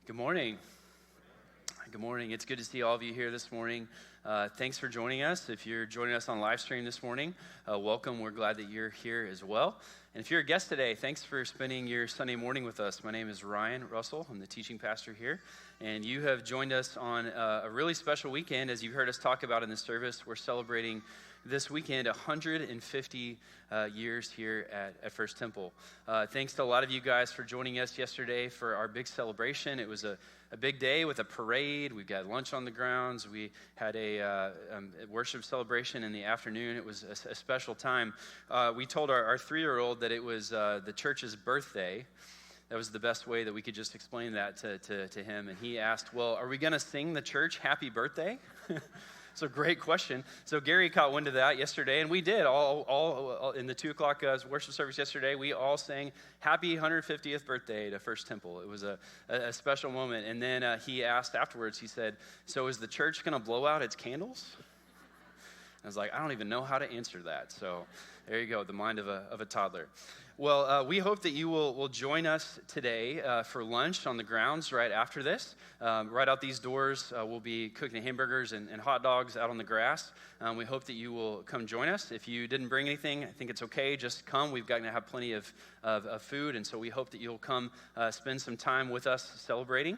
Good morning. Good morning. It's good to see all of you here this morning. Thanks for joining us. If you're joining us on live stream this morning, welcome. We're glad that you're here as well. And if you're a guest today, thanks for spending your Sunday morning with us. My name is Ryan Russell. I'm the teaching pastor here. And you have joined us on a really special weekend. As you heard us talk about in the service, we're celebrating this weekend 150 years here at First Temple. Thanks to a lot of you guys for joining us yesterday for our big celebration. It was a big day with a parade. We got lunch on the grounds. We had a worship celebration in the afternoon. It was a special time. We told our 3-year-old that it was the church's birthday. That was the best way that we could just explain that to him. And he asked, well, are we going to sing the church happy birthday? So great question. So Gary caught wind of that yesterday, and we did. All in the 2 o'clock worship service yesterday, we all sang happy 150th birthday to First Temple. It was a special moment. And then he asked afterwards, he said, so is the church going to blow out its candles? I was like, I don't even know how to answer that. So there you go, the mind of a toddler. Well, we hope that you will join us today for lunch on the grounds right after this. Right out these doors, we'll be cooking hamburgers and hot dogs out on the grass. We hope that you will come join us. If you didn't bring anything, I think it's okay. Just come. We've got to have plenty of food, and so we hope that you'll come spend some time with us celebrating.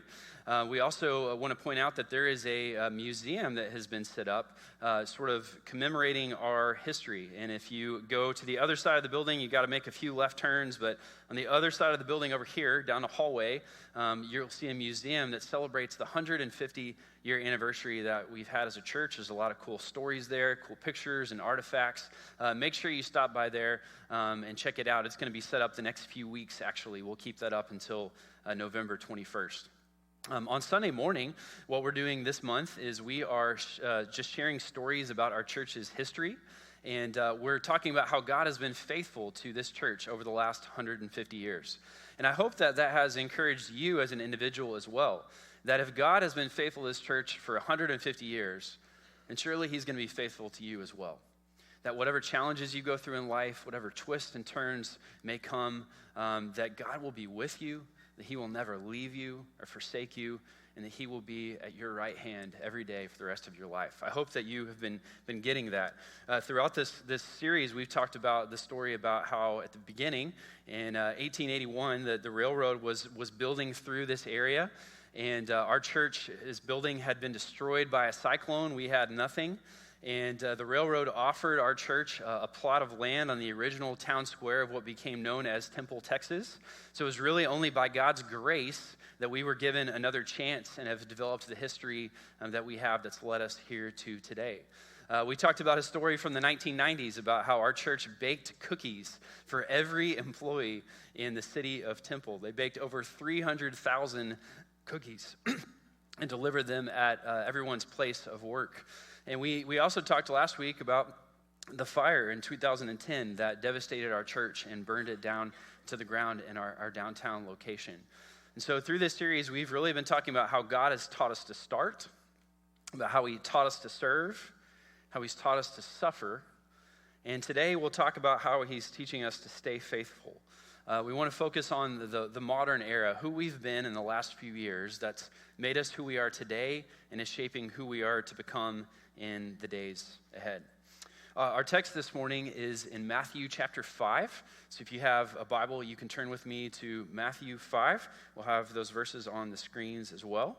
We also want to point out that there is a museum that has been set up sort of commemorating our history. And if you go to the other side of the building, you got to make a few left turns, but on the other side of the building over here, down the hallway, you'll see a museum that celebrates the 150-year anniversary that we've had as a church. There's a lot of cool stories there, cool pictures and artifacts. Make sure you stop by there and check it out. It's going to be set up the next few weeks, actually. We'll keep that up until November 21st. On Sunday morning, what we're doing this month is we are just sharing stories about our church's history. And we're talking about how God has been faithful to this church over the last 150 years. And I hope that has encouraged you as an individual as well. That if God has been faithful to this church for 150 years, then surely he's going to be faithful to you as well. That whatever challenges you go through in life, whatever twists and turns may come, that God will be with you, that he will never leave you or forsake you, and that he will be at your right hand every day for the rest of your life. I hope that you have been getting that. Throughout this series, we've talked about the story about how at the beginning, in 1881, the railroad was building through this area, and our church's building had been destroyed by a cyclone. We had nothing. And the railroad offered our church a plot of land on the original town square of what became known as Temple, Texas. So it was really only by God's grace that we were given another chance and have developed the history that we have that's led us here to today. We talked about a story from the 1990s about how our church baked cookies for every employee in the city of Temple. They baked over 300,000 cookies and delivered them at everyone's place of work. And we also talked last week about the fire in 2010 that devastated our church and burned it down to the ground in our downtown location. And so through this series, we've really been talking about how God has taught us to start, about how he taught us to serve, how he's taught us to suffer. And today we'll talk about how he's teaching us to stay faithful. We want to focus on the modern era, who we've been in the last few years that's made us who we are today and is shaping who we are to become in the days ahead. Our text this morning is in Matthew chapter 5. So if you have a Bible, you can turn with me to Matthew 5. We'll have those verses on the screens as well.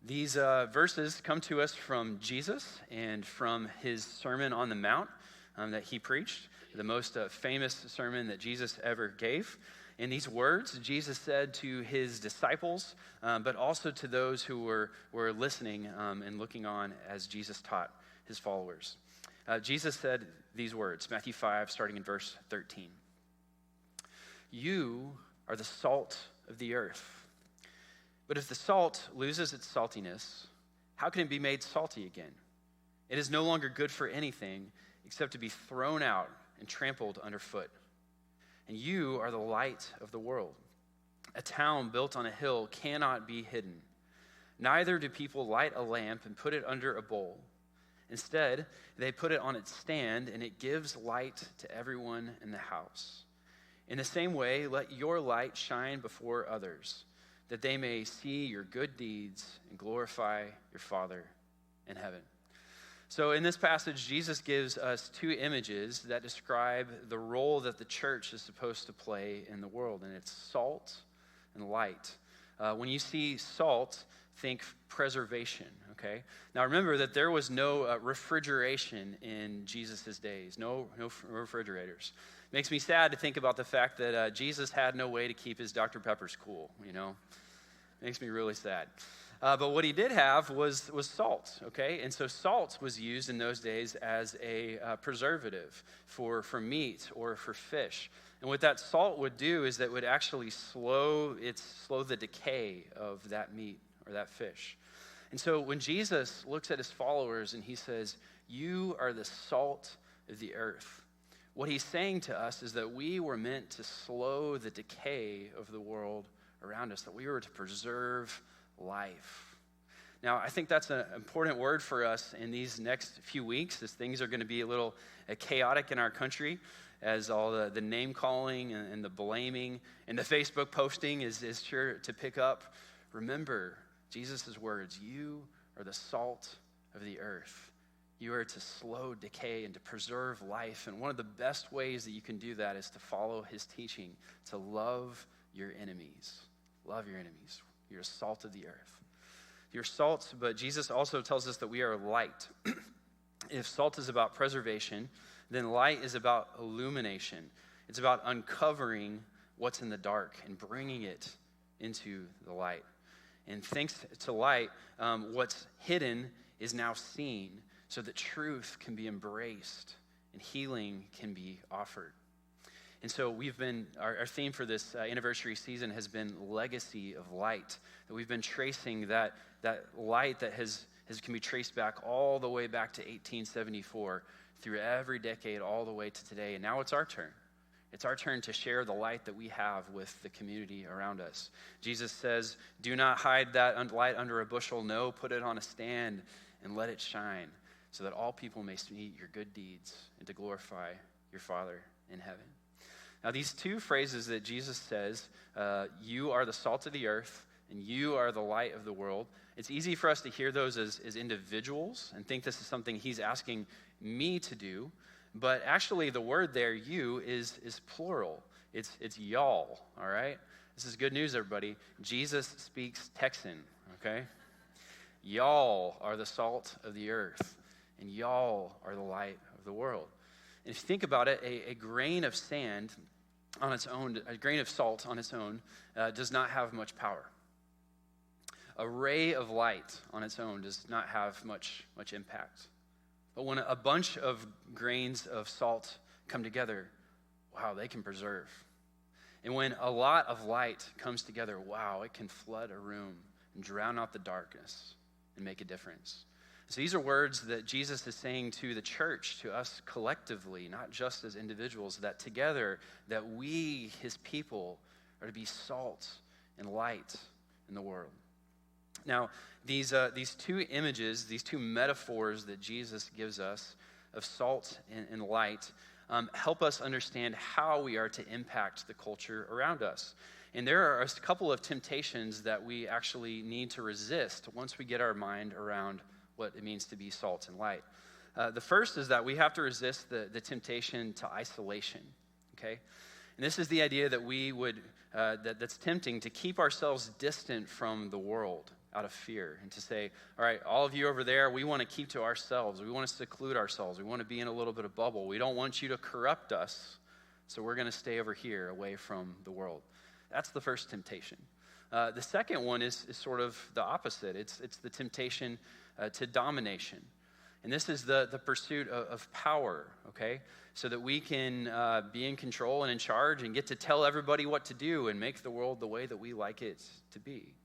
These verses come to us from Jesus and from his Sermon on the Mount that he preached, the most famous sermon that Jesus ever gave. In these words, Jesus said to his disciples, but also to those who were listening and looking on as Jesus taught his followers. Jesus said these words, Matthew 5, starting in verse 13. You are the salt of the earth. But if the salt loses its saltiness, how can it be made salty again? It is no longer good for anything except to be thrown out and trampled underfoot. And you are the light of the world. A town built on a hill cannot be hidden. Neither do people light a lamp and put it under a bowl. Instead, they put it on its stand, and it gives light to everyone in the house. In the same way, let your light shine before others, that they may see your good deeds and glorify your Father in heaven. So in this passage, Jesus gives us two images that describe the role that the church is supposed to play in the world, and it's salt and light. When you see salt, think preservation, okay? Now remember that there was no refrigeration in Jesus' days, no refrigerators. Makes me sad to think about the fact that Jesus had no way to keep his Dr. Peppers cool, Makes me really sad. But what he did have was salt, okay? And so salt was used in those days as a preservative for meat or for fish. And what that salt would do is that it would actually slow the decay of that meat or that fish. And so when Jesus looks at his followers and he says, "You are the salt of the earth," what he's saying to us is that we were meant to slow the decay of the world around us, that we were to preserve life. Now, I think that's an important word for us in these next few weeks, as things are going to be a little chaotic in our country, as all the name-calling and the blaming and the Facebook posting is sure to pick up. Remember Jesus' words, "You are the salt of the earth." You are to slow decay and to preserve life. And one of the best ways that you can do that is to follow his teaching, to love your enemies. Love your enemies. You're the salt of the earth. You're salt, but Jesus also tells us that we are light. If salt is about preservation, then light is about illumination. It's about uncovering what's in the dark and bringing it into the light. And thanks to light, what's hidden is now seen, so that truth can be embraced and healing can be offered. And so our theme for this anniversary season has been legacy of light. That we've been tracing that light that can be traced back all the way back to 1874, through every decade, all the way to today. And now it's our turn. It's our turn to share the light that we have with the community around us. Jesus says, "Do not hide that light under a bushel. No, put it on a stand and let it shine, so that all people may see your good deeds and to glorify your Father in heaven." Now, these two phrases that Jesus says, "You are the salt of the earth," and "You are the light of the world," it's easy for us to hear those as individuals and think this is something he's asking me to do. But actually, the word there, "you," is plural. It's y'all, all right? This is good news, everybody. Jesus speaks Texan, okay? Y'all are the salt of the earth, and y'all are the light of the world. And if you think about it, a grain of sand on its own, a grain of salt on its own, does not have much power. A ray of light on its own does not have much impact. But when a bunch of grains of salt come together, wow, they can preserve. And when a lot of light comes together, wow, it can flood a room and drown out the darkness and make a difference. So these are words that Jesus is saying to the church, to us collectively, not just as individuals, that together, that we, his people, are to be salt and light in the world. Now, these two images, these two metaphors that Jesus gives us of salt and light help us understand how we are to impact the culture around us. And there are a couple of temptations that we actually need to resist once we get our mind around what it means to be salt and light. The first is that we have to resist the temptation to isolation, okay? And this is the idea that we would, that's tempting to keep ourselves distant from the world out of fear, and to say, all right, all of you over there, we want to keep to ourselves. We want to seclude ourselves. We want to be in a little bit of bubble. We don't want you to corrupt us, so we're going to stay over here away from the world. That's the first temptation. The second one is sort of the opposite. It's the temptation to domination. And this is the pursuit of power, okay? So that we can be in control and in charge and get to tell everybody what to do and make the world the way that we like it to be.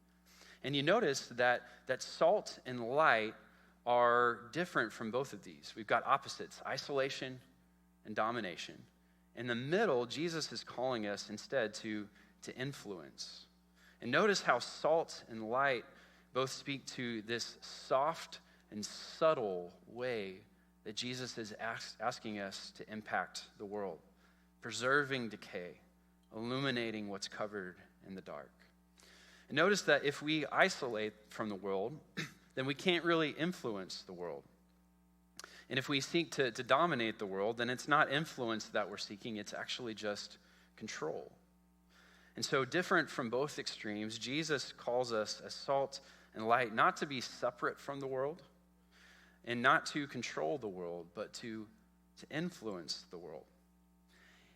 And you notice that salt and light are different from both of these. We've got opposites, isolation and domination. In the middle, Jesus is calling us instead to influence. And notice how salt and light both speak to this soft and subtle way that Jesus is asking us to impact the world, preserving decay, illuminating what's covered in the dark. And notice that if we isolate from the world, then we can't really influence the world. And if we seek to dominate the world, then it's not influence that we're seeking, it's actually just control. And so, different from both extremes, Jesus calls us as salt and light not to be separate from the world and not to control the world, but to influence the world.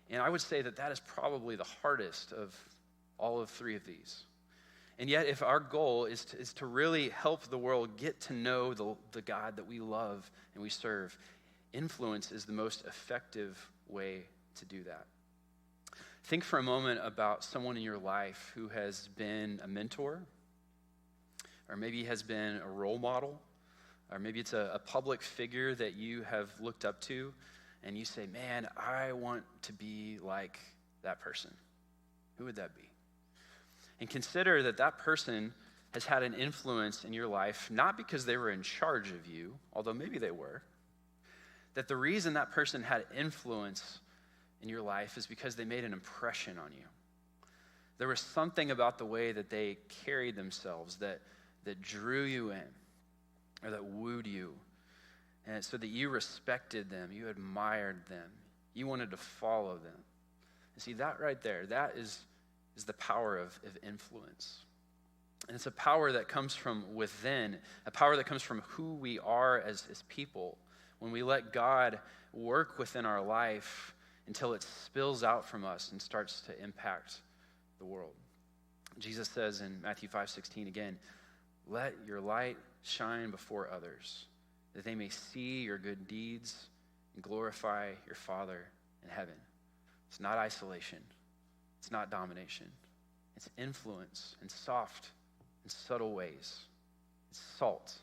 And I would say that that is probably the hardest of all of three of these. And yet, if our goal is to really help the world get to know the God that we love and we serve, influence is the most effective way to do that. Think for a moment about someone in your life who has been a mentor, or maybe has been a role model, or maybe it's a public figure that you have looked up to, and you say, man, I want to be like that person. Who would that be? And consider that that person has had an influence in your life, not because they were in charge of you, although maybe they were, that the reason that person had influence in your life is because they made an impression on you. There was something about the way that they carried themselves that drew you in, or that wooed you, and so that you respected them, you admired them, you wanted to follow them. And see, that right there, that is the power of influence. And it's a power that comes from within, a power that comes from who we are as people. When we let God work within our life until it spills out from us and starts to impact the world. Jesus says in Matthew 5:16 again, let your light shine before others, that they may see your good deeds and glorify your Father in heaven. It's not isolation. It's not domination. It's influence in soft and subtle ways. It's salt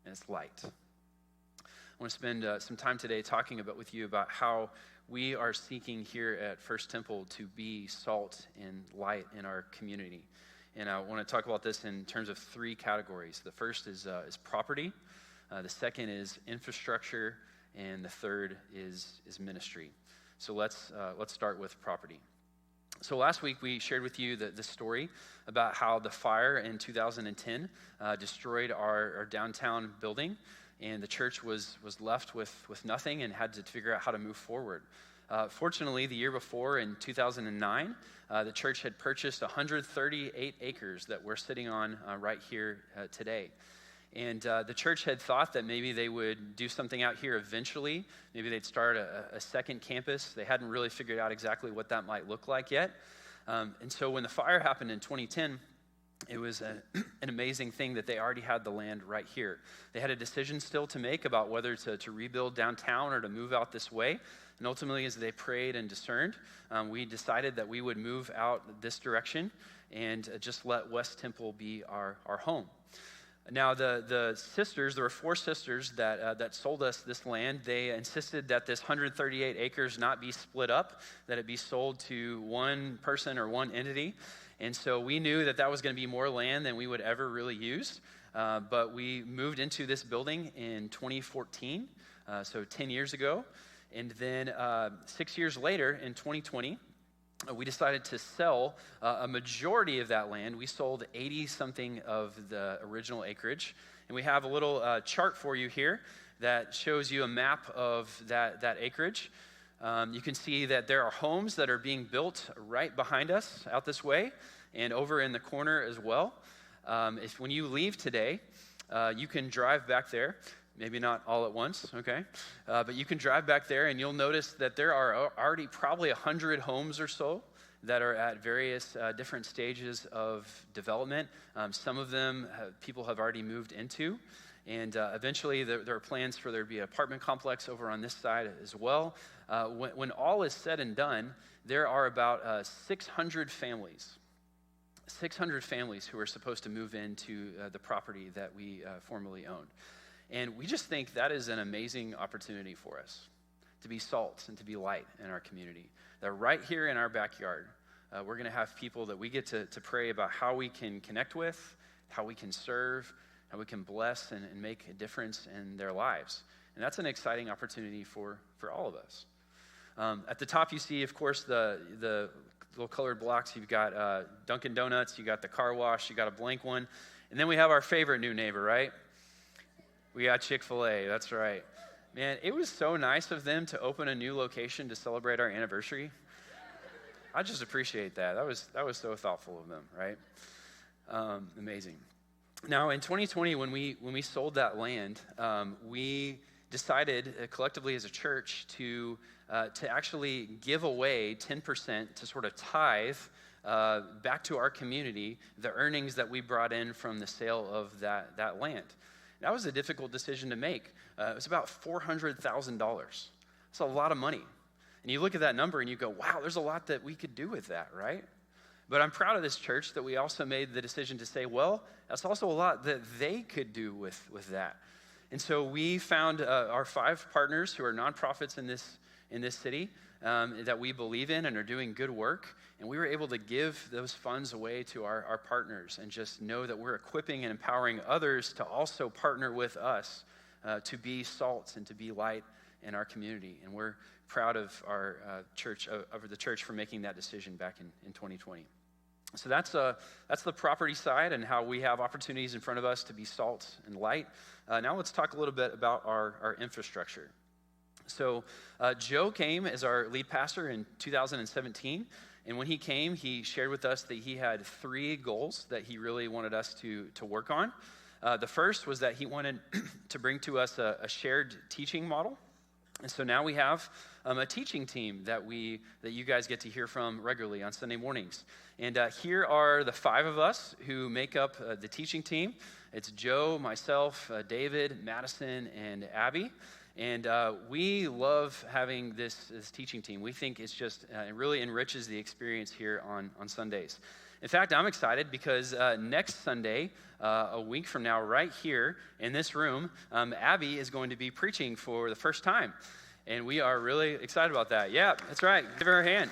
and it's light. I want to spend some time today talking with you about how we are seeking here at First Temple to be salt and light in our community. And I want to talk about this in terms of three categories. The first is property. The second is infrastructure. And the third is ministry. So let's start with property. So last week we shared with you the story about how the fire in 2010 destroyed our downtown building, and the church was left with nothing and had to figure out how to move forward. Fortunately, the year before, in 2009, the church had purchased 138 acres that we're sitting on right here today. And the church had thought that maybe they would do something out here eventually. Maybe they'd start a second campus. They hadn't really figured out exactly what that might look like yet. And so when the fire happened in 2010, it was an amazing thing that they already had the land right here. They had a decision still to make about whether to rebuild downtown or to move out this way. And ultimately, as they prayed and discerned, we decided that we would move out this direction and just let West Temple be our home. Now, the sisters, there were four sisters that sold us this land. They insisted that this 138 acres not be split up, that it be sold to one person or one entity. And so we knew that was going to be more land than we would ever really use. But we moved into this building in 2014, so 10 years ago. And then 6 years later, in 2020, we decided to sell a majority of that land. We sold 80-something of the original acreage. And we have a little chart for you here that shows you a map of that acreage. You can see that there are homes that are being built right behind us out this way and over in the corner as well. When you leave today, you can drive back there. Maybe not all at once, okay? But you can drive back there and you'll notice that there are already probably 100 homes or so that are at various different stages of development. Some of them people have already moved into. And eventually there are plans for there to be an apartment complex over on this side as well. When all is said and done, there are about 600 families. 600 families who are supposed to move into the property that we formerly owned. And we just think that is an amazing opportunity for us to be salt and to be light in our community. That right here in our backyard, we're going to have people that we get to pray about how we can connect with, how we can serve, how we can bless and make a difference in their lives. And that's an exciting opportunity for all of us. At the top you see, of course, the little colored blocks. You've got Dunkin' Donuts, you got the car wash, you got a blank one. And then we have our favorite new neighbor, right? We got Chick-fil-A, that's right. Man, it was so nice of them to open a new location to celebrate our anniversary. I just appreciate that. That was so thoughtful of them, right? Amazing. Now, in 2020, when we sold that land, we decided collectively as a church to actually give away 10% to sort of tithe back to our community the earnings that we brought in from the sale of that land. That was a difficult decision to make. It was about $400,000. It's a lot of money. And you look at that number and you go, wow, there's a lot that we could do with that, right? But I'm proud of this church that we also made the decision to say, well, that's also a lot that they could do with that. And so we found our 5 partners who are nonprofits in this city that we believe in and are doing good work. And we were able to give those funds away to our partners and just know that we're equipping and empowering others to also partner with us to be salt and to be light in our community. And we're proud of our church, of the church for making that decision back in 2020. So that's the property side and how we have opportunities in front of us to be salt and light. Now let's talk a little bit about our infrastructure. So Joe came as our lead pastor in 2017, and when he came, he shared with us that he had 3 goals that he really wanted us to work on. The first was that he wanted to bring to us a shared teaching model. And so now we have a teaching team that you guys get to hear from regularly on Sunday mornings. And here are the 5 of us who make up the teaching team. It's Joe, myself, David, Madison, and Abby. And we love having this teaching team. We think it's just, it really enriches the experience here on Sundays. In fact, I'm excited because next Sunday, a week from now, right here in this room, Abby is going to be preaching for the first time. And we are really excited about that. Yeah, that's right. Give her a hand.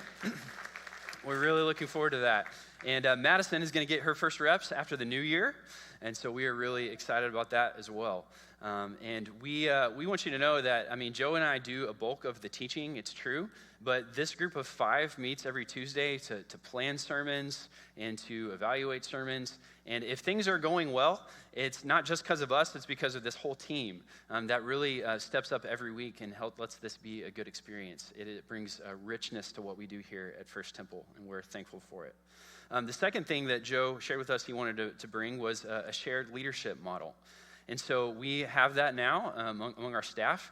We're really looking forward to that. And Madison is going to get her first reps after the new year. And so we are really excited about that as well. And we want you to know that, Joe and I do a bulk of the teaching, it's true, but this group of 5 meets every Tuesday to plan sermons and to evaluate sermons. And if things are going well, it's not just because of us, it's because of this whole team that really steps up every week and lets this be a good experience. It brings a richness to what we do here at First Temple, and we're thankful for it. The second thing that Joe shared with us he wanted to bring was a shared leadership model. And so we have that now among our staff.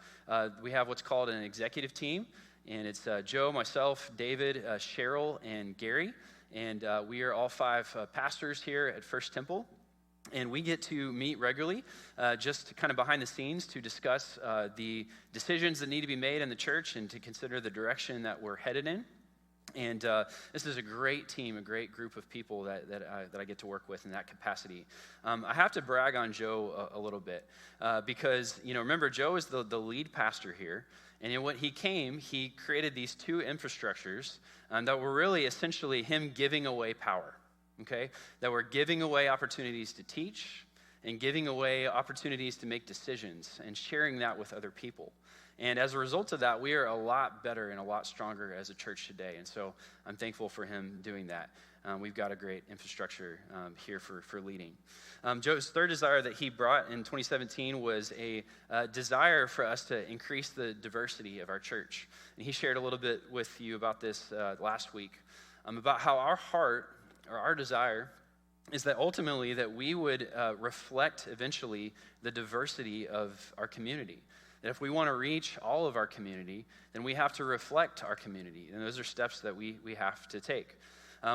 We have what's called an executive team, and it's Joe, myself, David, Cheryl, and Gary. And we are all 5 pastors here at First Temple. And we get to meet regularly, just kind of behind the scenes to discuss the decisions that need to be made in the church and to consider the direction that we're headed in. And this is a great team, a great group of people that I get to work with in that capacity. I have to brag on Joe a little bit because, remember, Joe is the lead pastor here. And when he came, he created these 2 infrastructures that were really essentially him giving away power, okay? That were giving away opportunities to teach and giving away opportunities to make decisions and sharing that with other people. And as a result of that, we are a lot better and a lot stronger as a church today. And so I'm thankful for him doing that. We've got a great infrastructure here for leading. Joe's third desire that he brought in 2017 was a desire for us to increase the diversity of our church. And he shared a little bit with you about this last week, about how our heart or our desire is that ultimately that we would reflect eventually the diversity of our community. That if we want to reach all of our community, then we have to reflect our community. And those are steps that we have to take.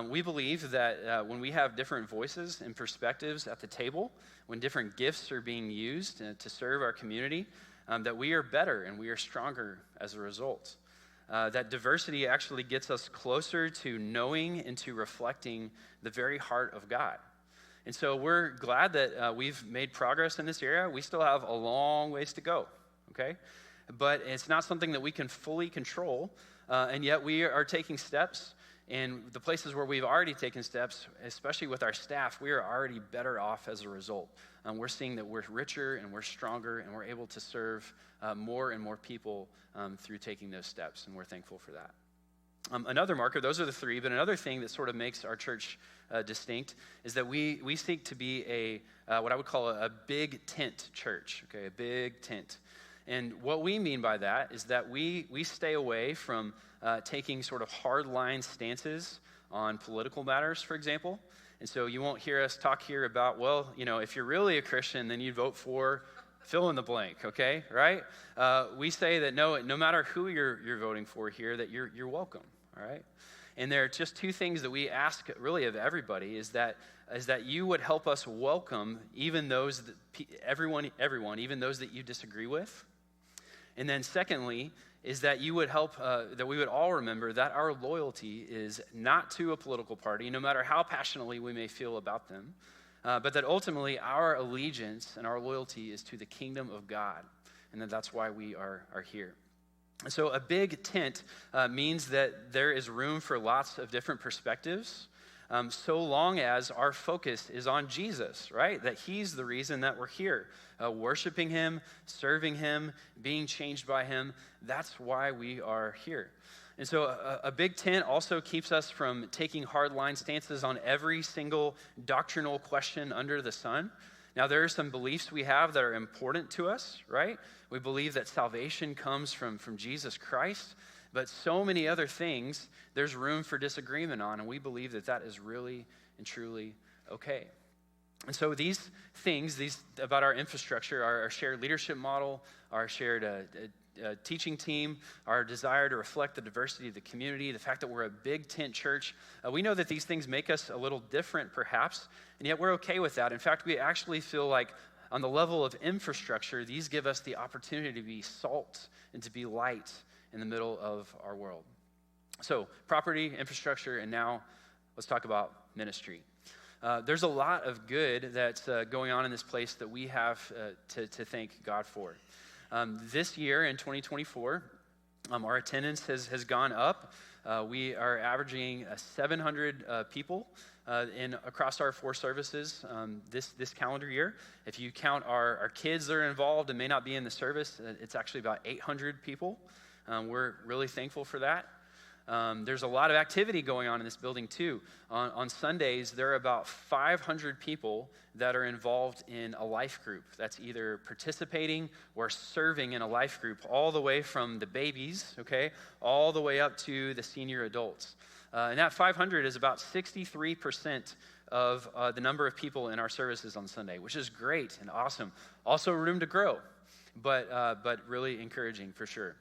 We believe that when we have different voices and perspectives at the table, when different gifts are being used to serve our community, that we are better and we are stronger as a result. That diversity actually gets us closer to knowing and to reflecting the very heart of God. And so we're glad that we've made progress in this area. We still have a long ways to go. Okay? But it's not something that we can fully control, and yet we are taking steps. In the places where we've already taken steps, especially with our staff, we are already better off as a result. We're seeing that we're richer and we're stronger and we're able to serve more and more people through taking those steps, and we're thankful for that. Another marker, those are the three, but another thing that sort of makes our church distinct is that we seek to be what I would call a big tent church, okay, a big tent. And what we mean by that is that we stay away from taking sort of hard-line stances on political matters, for example. And so you won't hear us talk here about, well, if you're really a Christian, then you'd vote for fill in the blank, okay, right? We say that no matter who you're voting for here, that you're welcome, all right? And there are just two things that we ask really of everybody is that you would help us welcome even those everyone, even those that you disagree with. And then secondly, is that you would help, that we would all remember that our loyalty is not to a political party, no matter how passionately we may feel about them, but that ultimately our allegiance and our loyalty is to the kingdom of God, and that's why we are here. So a big tent means that there is room for lots of different perspectives, so long as our focus is on Jesus, right? That he's the reason that we're here, worshiping him, serving him, being changed by him. That's why we are here. And so a big tent also keeps us from taking hard-line stances on every single doctrinal question under the sun. Now, there are some beliefs we have that are important to us, right? We believe that salvation comes from Jesus Christ, but so many other things there's room for disagreement on, and we believe that is really and truly okay. And so these things, about our infrastructure, our shared leadership model, our shared teaching team, our desire to reflect the diversity of the community, the fact that we're a big tent church, we know that these things make us a little different perhaps, and yet we're okay with that. In fact, we actually feel like on the level of infrastructure, these give us the opportunity to be salt and to be light in the middle of our world. So property, infrastructure, and now let's talk about ministry. There's a lot of good that's going on in this place that we have to thank God for. This year in 2024, our attendance has gone up. We are averaging 700 people across our 4 services this calendar year. If you count our kids that are involved and may not be in the service, it's actually about 800 people. We're really thankful for that. There's a lot of activity going on in this building too. On Sundays, there are about 500 people that are involved in a life group. That's either participating or serving in a life group, all the way from the babies, okay, all the way up to the senior adults. And that 500 is about 63% of the number of people in our services on Sunday, which is great and awesome. Also room to grow, but really encouraging for sure.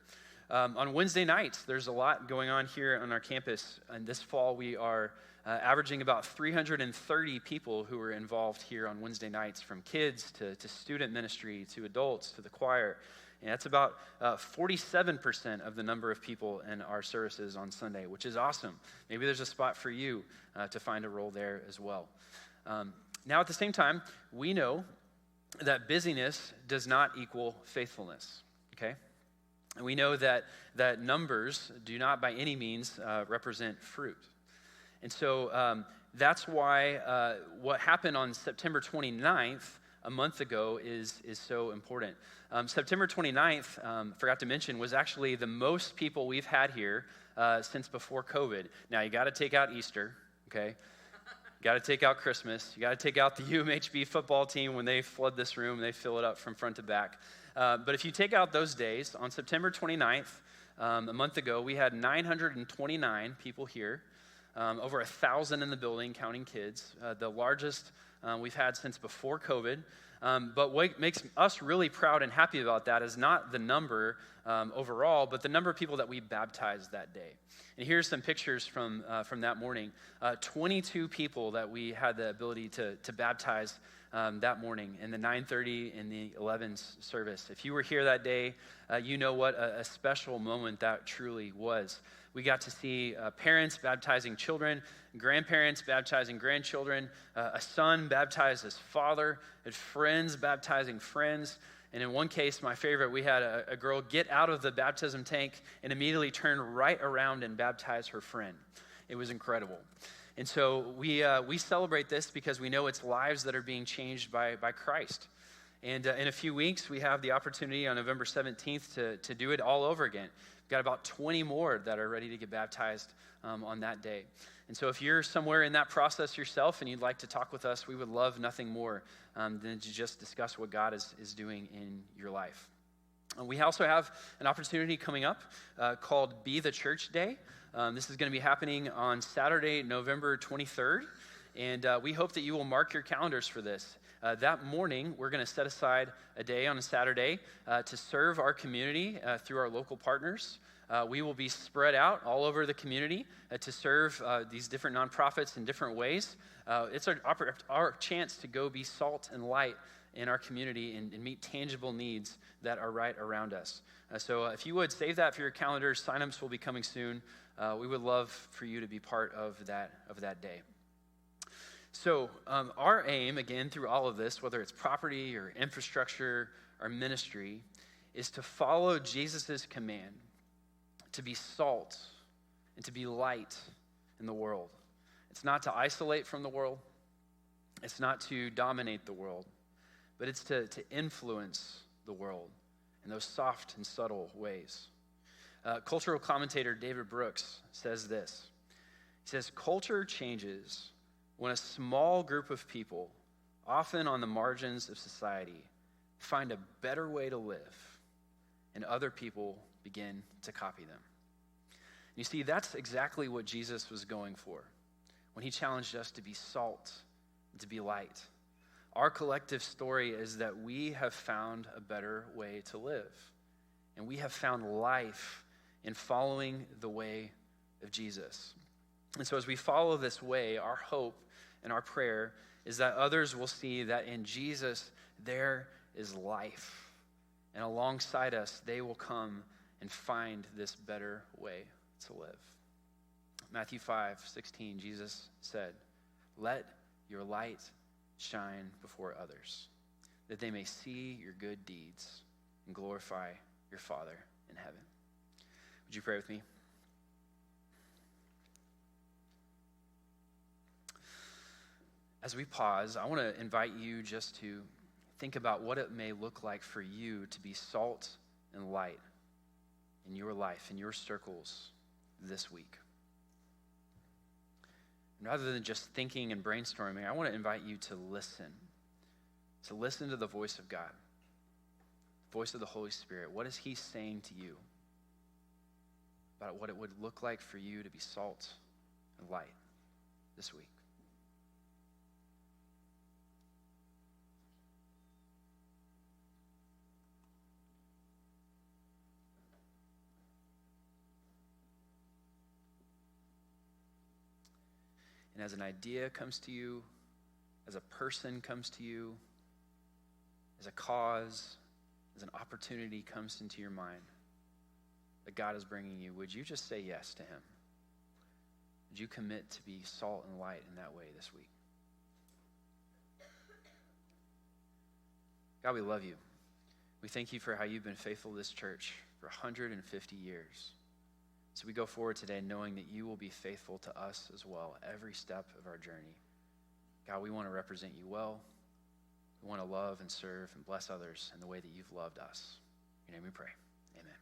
On Wednesday nights, there's a lot going on here on our campus, and this fall we are averaging about 330 people who are involved here on Wednesday nights, from kids to student ministry to adults to the choir. And that's about 47% of the number of people in our services on Sunday, which is awesome. Maybe there's a spot for you to find a role there as well. Now, at the same time, we know that busyness does not equal faithfulness, okay? And we know that numbers do not by any means represent fruit. And so that's why what happened on September 29th, a month ago, is so important. September 29th, forgot to mention, was actually the most people we've had here since before COVID. Now, you got to take out Easter, okay? Got to take out Christmas. You got to take out the UMHB football team. When they flood this room, they fill it up from front to back. But if you take out those days, on September 29th, a month ago, we had 929 people here, over 1,000 in the building, counting kids, the largest we've had since before COVID. But what makes us really proud and happy about that is not the number overall, but the number of people that we baptized that day. And here's some pictures from that morning. 22 people that we had the ability to baptize that morning in the 9:30 and the 11 service. If you were here that day, you know what a special moment that truly was. We got to see parents baptizing children, grandparents baptizing grandchildren, a son baptize his father, and friends baptizing friends. And in one case, my favorite, we had a girl get out of the baptism tank and immediately turn right around and baptize her friend. It was incredible. And so we celebrate this because we know it's lives that are being changed by Christ. And in a few weeks, we have the opportunity on November 17th to do it all over again. got about 20 more that are ready to get baptized on that day. And so if you're somewhere in that process yourself and you'd like to talk with us, we would love nothing more than to just discuss what God is doing in your life. We also have an opportunity coming up called Be the Church Day. This is going to be happening on Saturday, November 23rd, and we hope that you will mark your calendars for this. That morning, we're going to set aside a day on a Saturday to serve our community through our local partners. We will be spread out all over the community to serve these different nonprofits in different ways. It's our chance to go be salt and light in our community and meet tangible needs that are right around us. So if you would save that for your calendars, signups will be coming soon. We would love for you to be part of that day. So our aim, again, through all of this, whether it's property or infrastructure or ministry, is to follow Jesus' command to be salt and to be light in the world. It's not to isolate from the world. It's not to dominate the world, but it's to influence the world in those soft and subtle ways. Cultural commentator David Brooks says this. He says, culture changes when a small group of people, often on the margins of society, find a better way to live, and other people begin to copy them. You see, that's exactly what Jesus was going for when he challenged us to be salt and to be light. Our collective story is that we have found a better way to live, and we have found life in following the way of Jesus. And so as we follow this way, our hope and our prayer is that others will see that in Jesus there is life. And alongside us, they will come and find this better way to live. Matthew 5:16, Jesus said, "Let your light shine before others, that they may see your good deeds and glorify your Father in heaven." Would you pray with me? As we pause, I want to invite you just to think about what it may look like for you to be salt and light in your life, in your circles this week. And rather than just thinking and brainstorming, I want to invite you to listen to the voice of God, the voice of the Holy Spirit. What is he saying to you about what it would look like for you to be salt and light this week? And as an idea comes to you, as a person comes to you, as a cause, as an opportunity comes into your mind that God is bringing you, would you just say yes to him? Would you commit to be salt and light in that way this week? God, we love you. We thank you for how you've been faithful to this church for 150 years. So we go forward today knowing that you will be faithful to us as well every step of our journey. God, we want to represent you well. We want to love and serve and bless others in the way that you've loved us. In your name we pray. Amen.